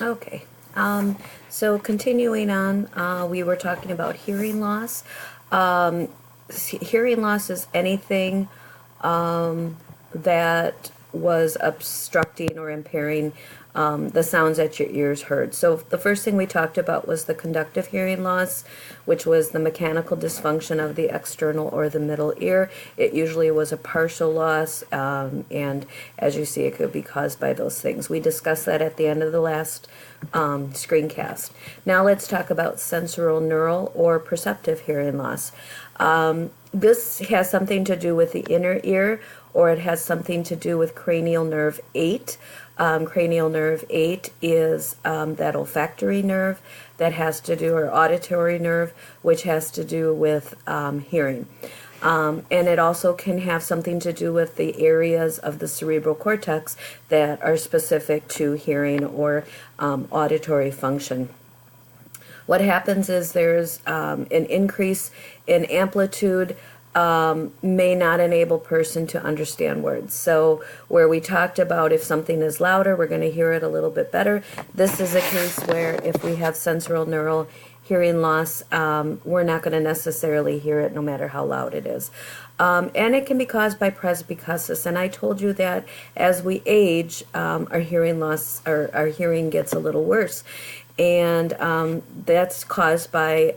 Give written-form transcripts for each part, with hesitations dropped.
Okay. So continuing on, we were talking about hearing loss. Hearing loss is anything that was obstructing or impairing the sounds that your ears heard. So the first thing we talked about was the conductive hearing loss, which was the mechanical dysfunction of the external or the middle ear. It usually was a partial loss, and as you see, it could be caused by those things. We discussed that at the end of the last screencast. Now let's talk about sensorineural or perceptive hearing loss. This has something to do with the inner ear, or it has something to do with cranial nerve 8. Cranial nerve 8 is that olfactory nerve that has to do, or auditory nerve, which has to do with hearing. And it also can have something to do with the areas of the cerebral cortex that are specific to hearing or auditory function. What happens is there's an increase in amplitude may not enable person to understand words. So where we talked about if something is louder, we're going to hear it a little bit better. This is a case where if we have sensorineural hearing loss, we're not going to necessarily hear it no matter how loud it is. And it can be caused by presbycusis. And I told you that as we age, our hearing loss, our hearing gets a little worse. And that's caused by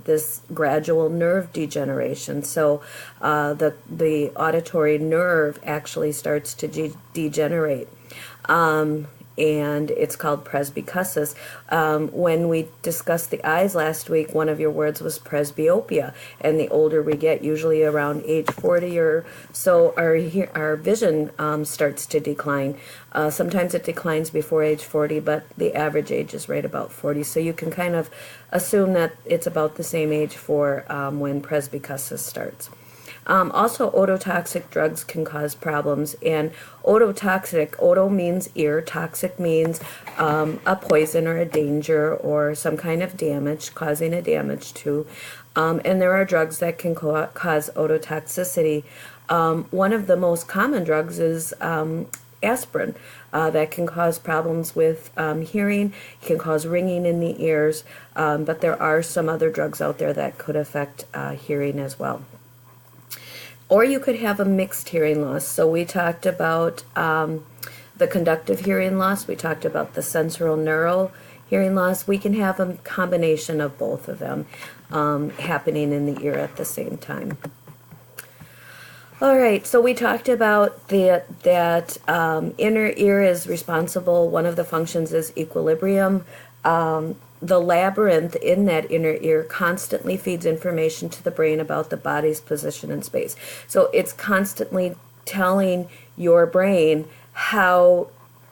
this gradual nerve degeneration. So the auditory nerve actually starts to degenerate. And it's called presbycusis. When we discussed the eyes last week, one of your words was presbyopia. And the older we get, usually around age 40 or so, our vision starts to decline. Sometimes it declines before age 40, but the average age is right about 40. So you can kind of assume that it's about the same age for when presbycusis starts. Also, ototoxic drugs can cause problems, and ototoxic, oto means ear, toxic means a poison or a danger or some kind of damage, causing a damage to. And there are drugs that can cause ototoxicity. One of the most common drugs is aspirin. That can cause problems with hearing, can cause ringing in the ears, but there are some other drugs out there that could affect hearing as well. Or you could have a mixed hearing loss. So we talked about the conductive hearing loss. We talked about the sensorineural hearing loss. We can have a combination of both of them happening in the ear at the same time. All right, so we talked about that inner ear is responsible. One of the functions is equilibrium. The labyrinth in that inner ear constantly feeds information to the brain about the body's position in space. So it's constantly telling your brain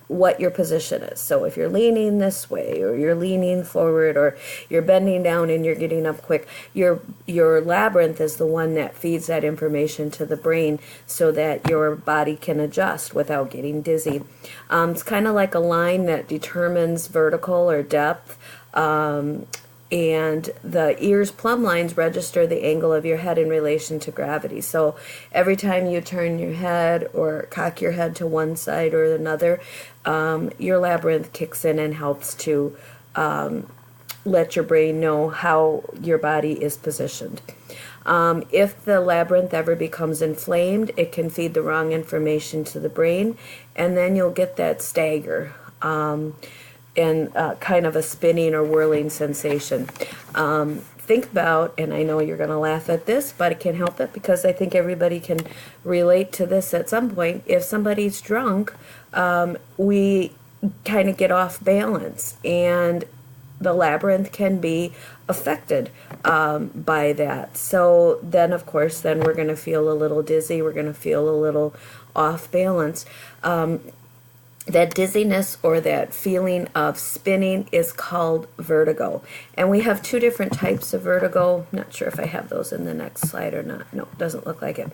what your position is. So if you're leaning this way, or you're leaning forward, or you're bending down and you're getting up quick, your labyrinth is the one that feeds that information to the brain so that your body can adjust without getting dizzy. It's kind of like a line that determines vertical or depth. And the ear's plumb lines register the angle of your head in relation to gravity. So every time you turn your head or cock your head to one side or another, your labyrinth kicks in and helps to let your brain know how your body is positioned. If the labyrinth ever becomes inflamed, it can feed the wrong information to the brain, and then you'll get that stagger. And kind of a spinning or whirling sensation. Think about, and I know you're going to laugh at this, but I can't help it because I think everybody can relate to this at some point. If somebody's drunk, we kind of get off balance, and the labyrinth can be affected by that. So then, of course, then we're going to feel a little dizzy. We're going to feel a little off balance. That dizziness or that feeling of spinning is called vertigo. And we have two different types of vertigo. Not sure if I have those in the next slide or not. No, doesn't look like it.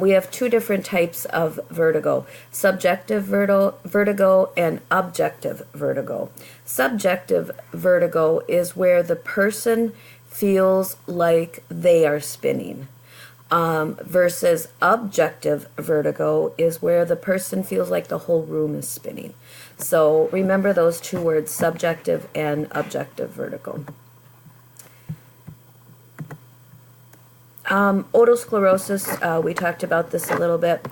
We have two different types of vertigo. Subjective vertigo and objective vertigo. Subjective vertigo is where the person feels like they are spinning. versus objective vertigo is where the person feels like the whole room is spinning. So remember those two words, subjective and objective vertigo. Otosclerosis, we talked about this a little bit.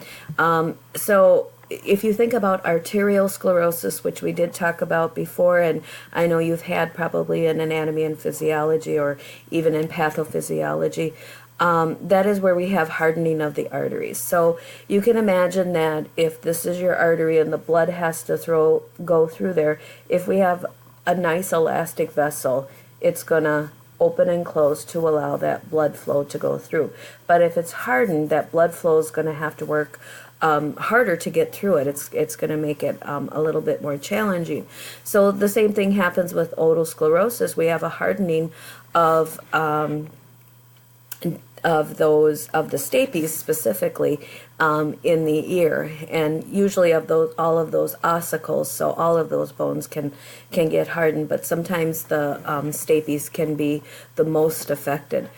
So if you think about arterial sclerosis, which we did talk about before, and I know you've had probably in anatomy and physiology or even in pathophysiology, that is where we have hardening of the arteries. So you can imagine that if this is your artery and the blood has to go through there, if we have a nice elastic vessel, it's going to open and close to allow that blood flow to go through. But if it's hardened, that blood flow is going to have to work harder to get through it. It's going to make it a little bit more challenging. So the same thing happens with otosclerosis. We have a hardening of the stapes specifically in the ear, and usually all of those ossicles, so all of those bones can get hardened, but sometimes the stapes can be the most affected.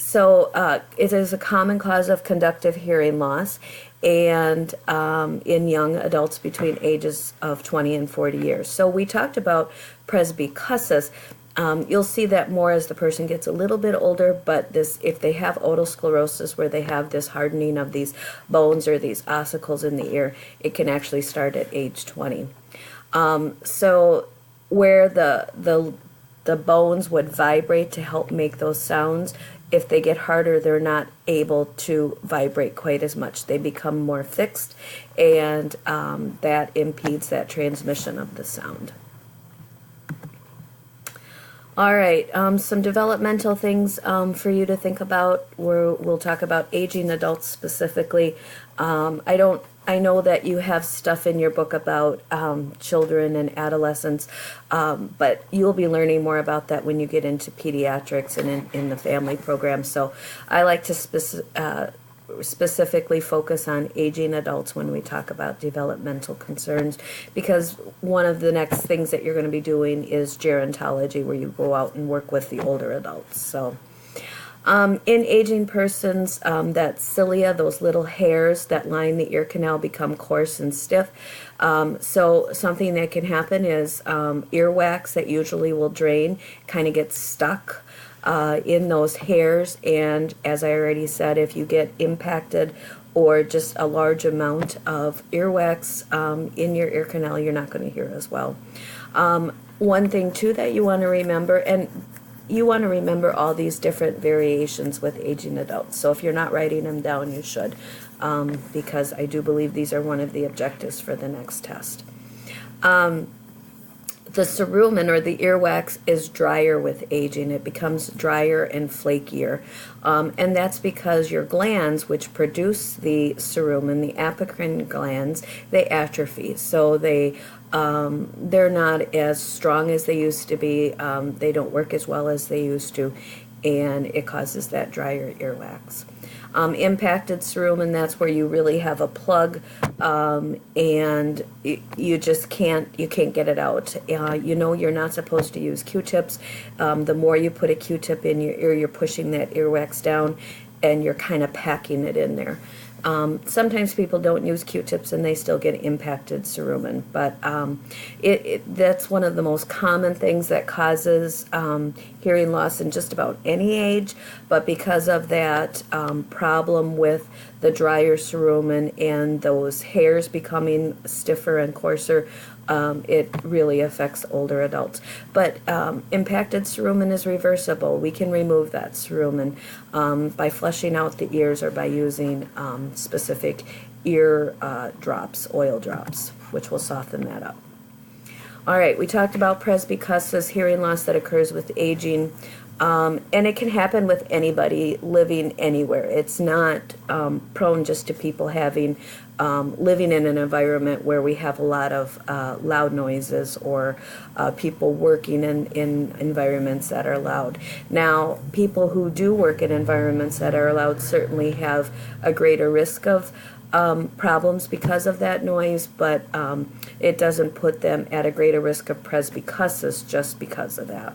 So it is a common cause of conductive hearing loss, and in young adults between ages of 20 and 40 years. So we talked about presbycusis. You'll see that more as the person gets a little bit older, but if they have otosclerosis where they have this hardening of these bones or these ossicles in the ear, it can actually start at age 20. So where the bones would vibrate to help make those sounds, if they get harder, they're not able to vibrate quite as much. They become more fixed, and that impedes that transmission of the sound. All right, some developmental things for you to think about. We'll talk about aging adults specifically. I know that you have stuff in your book about children and adolescents, but you'll be learning more about that when you get into pediatrics and in the family program. So I like to specifically focus on aging adults when we talk about developmental concerns, because one of the next things that you're going to be doing is gerontology, where you go out and work with the older adults. So in aging persons, that cilia, those little hairs that line the ear canal, become coarse and stiff. So something that can happen is earwax that usually will drain kind of gets stuck in those hairs, and as I already said, if you get impacted or just a large amount of earwax in your ear canal, you're not going to hear as well. One thing too that you want to remember, and you want to remember all these different variations with aging adults. So if you're not writing them down, you should, because I do believe these are one of the objectives for the next test. The cerumen, or the earwax, is drier with aging. It becomes drier and flakier. And that's because your glands, which produce the cerumen, the apocrine glands, they atrophy. So they're not as strong as they used to be. They don't work as well as they used to, and it causes that drier earwax. Impacted cerumen, that's where you really have a plug, and you just can't get it out. You're not supposed to use Q-tips. The more you put a Q-tip in your ear, you're pushing that earwax down, and you're kind of packing it in there. Sometimes people don't use Q-tips and they still get impacted cerumen, but that's one of the most common things that causes hearing loss in just about any age. But because of that problem with the drier cerumen and those hairs becoming stiffer and coarser, it really affects older adults. But impacted cerumen is reversible. We can remove that cerumen by flushing out the ears or by using specific ear drops, oil drops, which will soften that up. All right, we talked about presbycusis, hearing loss that occurs with aging. And it can happen with anybody living anywhere. It's not prone just to people having living in an environment where we have a lot of loud noises, or people working in environments that are loud. Now, people who do work in environments that are loud certainly have a greater risk of problems because of that noise, but it doesn't put them at a greater risk of presbycusis just because of that.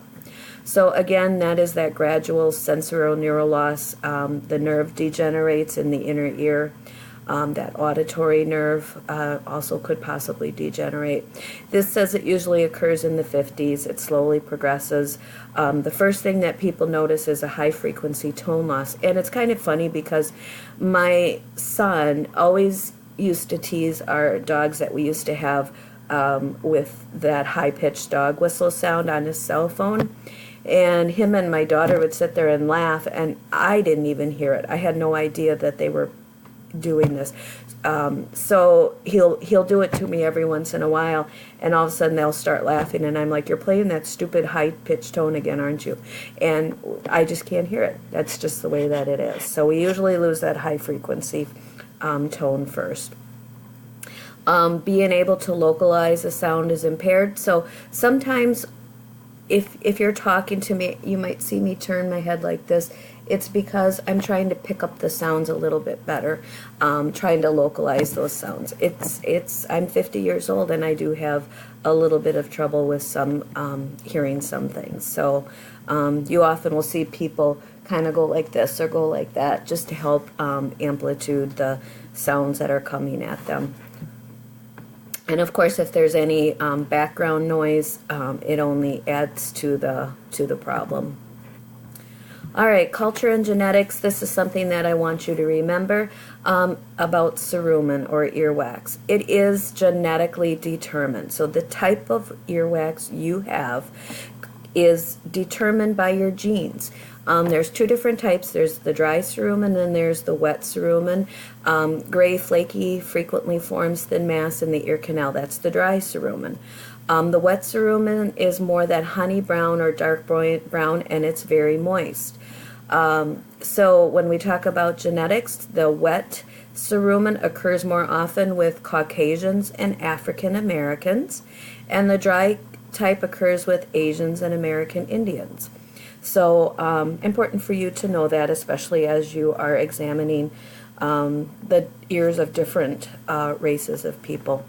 So again, that is that gradual sensorineural loss. The nerve degenerates in the inner ear. That auditory nerve also could possibly degenerate. This says it usually occurs in the 50s. It slowly progresses. The first thing that people notice is a high frequency tone loss. And it's kind of funny because my son always used to tease our dogs that we used to have with that high-pitched dog whistle sound on his cell phone. And him and my daughter would sit there and laugh, and I didn't even hear it. I had no idea that they were doing this. So he'll do it to me every once in a while, and all of a sudden they'll start laughing, and I'm like, you're playing that stupid high-pitched tone again, aren't you? And I just can't hear it. That's just the way that it is. So we usually lose that high-frequency tone first. Being able to localize a sound is impaired. So sometimes if you're talking to me, you might see me turn my head like this. It's because I'm trying to pick up the sounds a little bit better, trying to localize those sounds. I'm 50 years old, and I do have a little bit of trouble with hearing some things. So you often will see people kind of go like this or go like that just to help amplitude the sounds that are coming at them. And of course, if there's any background noise, it only adds to the problem. All right, culture and genetics. This is something that I want you to remember about cerumen or earwax. It is genetically determined. So the type of earwax you have is determined by your genes. There's two different types. There's the dry cerumen, and then there's the wet cerumen. Gray, flaky, frequently forms thin mass in the ear canal. That's the dry cerumen. The wet cerumen is more that honey brown or dark brown, and it's very moist. So when we talk about genetics, the wet cerumen occurs more often with Caucasians and African Americans, and the dry type occurs with Asians and American Indians. So important for you to know that, especially as you are examining the ears of different races of people.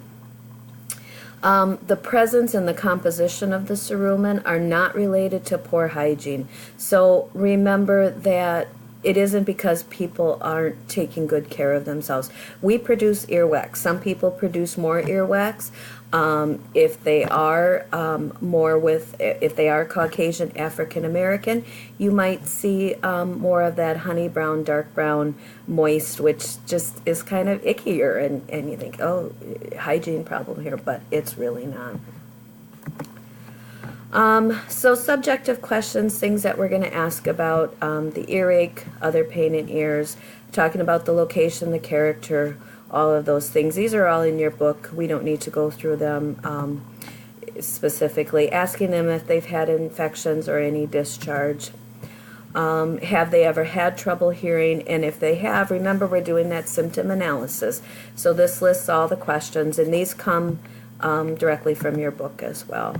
The presence and the composition of the cerumen are not related to poor hygiene. So remember that it isn't because people aren't taking good care of themselves. We produce earwax. Some people produce more earwax. If they are if they are Caucasian, African American, you might see more of that honey brown, dark brown, moist, which just is kind of ickier, and you think, oh, hygiene problem here, but it's really not. So subjective questions, things that we're going to ask about the earache, other pain in ears, talking about the location, the character, all of those things. These are all in your book. We don't need to go through them specifically. Asking them if they've had infections or any discharge. Have they ever had trouble hearing? And if they have, remember we're doing that symptom analysis. So this lists all the questions, and these come directly from your book as well.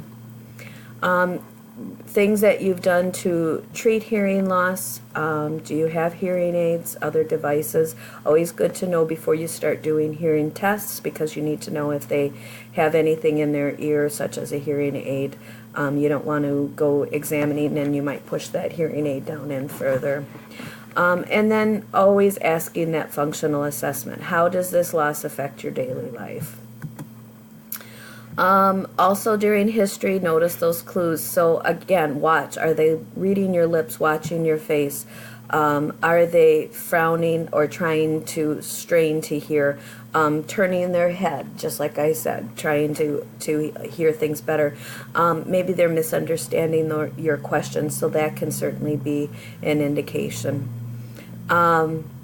Things that you've done to treat hearing loss. Do you have hearing aids, other devices? Always good to know before you start doing hearing tests, because you need to know if they have anything in their ear, such as a hearing aid. You don't want to go examining, and you might push that hearing aid down in further. And then always asking that functional assessment. How does this loss affect your daily life? Also during history, notice those clues. So again, watch. Are they reading your lips, watching your face? Are they frowning or trying to strain to hear? Turning their head, just like I said, trying to hear things better. Maybe they're misunderstanding your questions, so that can certainly be an indication.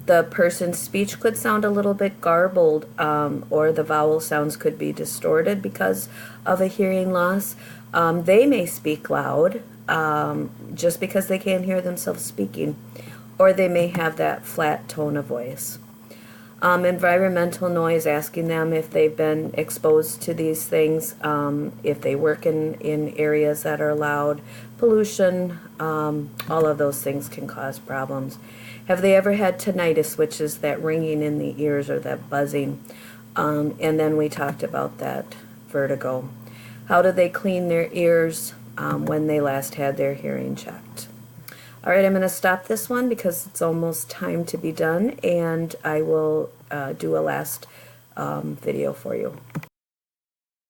The person's speech could sound a little bit garbled, or the vowel sounds could be distorted because of a hearing loss. They may speak loud just because they can't hear themselves speaking, or they may have that flat tone of voice. Environmental noise, asking them if they've been exposed to these things, if they work in areas that are loud, pollution, all of those things can cause problems. Have they ever had tinnitus, which is that ringing in the ears or that buzzing? And then we talked about that vertigo. How do they clean their ears? when they last had their hearing checked. All right, I'm going to stop this one because it's almost time to be done, and I will do a last video for you.